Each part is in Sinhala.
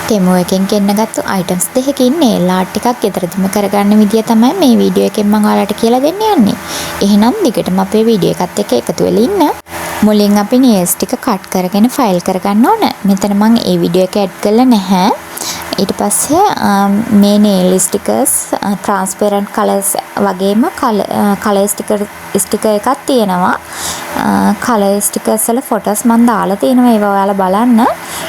ටෙමෝ එකෙන් ගෙන්නගත්තු අයිටම්ස් දෙකකින් nail art එකක් ගෙදරදිම කරගන්න විදිය තමයි මේ වීඩියෝ එකෙන් මම ඔයාලට කියලා දෙන්න යන්නේ. එහෙනම් දිගටම අපේ වීඩියෝ එකත් එක්ක එකතු වෙලා ඉන්න. මුලින් අපි nails ටික කට් කරගෙන ෆයිල් කරගන්න ඕන. මෙතන මම ඒ වීඩියෝ එක ඇඩ් කරලා නැහැ. ඊට පස්සේ මේ nail stickers transparent colors වගේම color sticker එකක් තියෙනවා. color stickers වල photos මම දාලා තියෙනවා. ඒවා ඔයාලා බලන්න.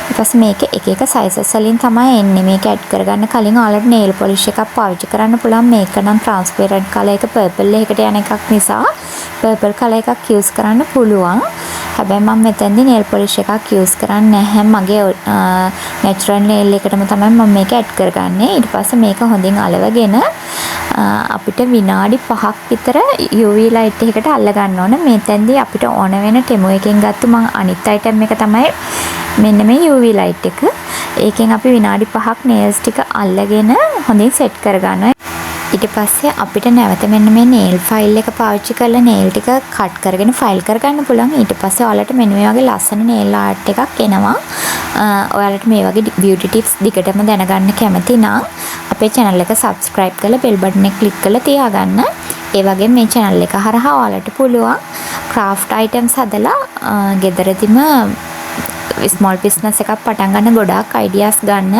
ඊට පස්සේ මේක එක එක sizes වලින් තමයි එන්නේ. මේක ඇඩ් කරගන්න කලින් ඔයාලට nail polish එකක් පාවිච්චි කරන්න පුළුවන්. මේක නම් transparent color එක purple එකකට යන එකක් නිසා purple color එකක් use කරන්න පුළුවන්. හැබැයි මම මෙතෙන්දී nail polish එකක් use කරන්නේ නැහැ. මගේ natural nail එකටම තමයි මම මේක ඇඩ් කරගන්නේ. ඊට පස්සේ මේක හොඳින් අලවගෙන අපිට විනාඩි 5ක් විතර UV light එකකට අල්ල ගන්න ඕන. මෙතෙන්දී අපිට ඕන වෙන ටෙමෝ එකෙන් ගත්ත මම අනිත් item එක තමයි මෙන්න මේ UV light එක. ඒකෙන් අපි විනාඩි 5ක් nails ටික අල්ලගෙන හොඳින් set කරගන්නවා. ඊට පස්සේ අපිට නැවත මෙන්න මේ nail file එක පාවිච්චි කරලා nail ටික cut කරගෙන file කරගන්න පුළුවන්. ඊට පස්සේ ඔයාලට මෙන්න මේ වගේ ලස්සන nail art එකක් එනවා. ඔයාලට මේ වගේ beauty tips දිගටම දැනගන්න කැමති නම් අපේ channel එක subscribe කරලා bell button එක click කරලා තියාගන්න. ඒ වගේම මේ channel එක හරහා ඔයාලට පුළුවන් craft items හදලා ගෙදරදිම small business එකක් පටන් ගන්න ගොඩාක් ideas ගන්න.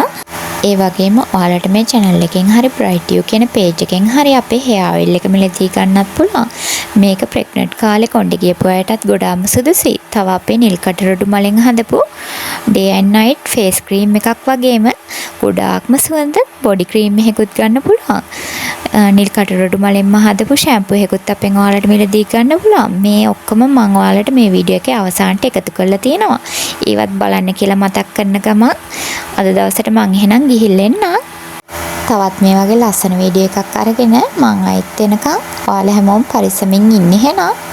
ඒ වගේම ඔයාලට මේ channel එකෙන් හරි Bright You කියන page එකෙන් හරි අපේ hair oil එක මිලදී ගන්නත් පුළුවන්. මේක pregnant කාලේ කොණ්ඩේ ගියපු අයටත් ගොඩාම සුදුසුයි. තව අපේ නිල් කටරොඩු මලෙන් හදපු day and night face cream එකක් වගේම ගොඩාක්ම සුවඳ body cream එකකුත් ගන්න පුළුවන්. නිල් කටරොඩු මලෙන්ම හදපු shampoo එකකුත් අපෙන් ඔයාලට මිලදී ගන්න පුළුවන්. මේ ඔක්කොම මම ඔයාලට මේ වීඩියෝ එකේ අවසානට එකතු කරලා තියෙනවා. ඒවත් බලන්න කියලා මතක් කරන ගමන් අද දවසට මං එහෙනම් ගිහිල්ලා එන්නම්. තවත් මේ වගේ ලස්සන වීඩියෝ එකක් අරගෙන මං ආයෙත් එනකම් ඔයාලා හැමෝම පරිස්සමින් ඉන්න එහෙනම්.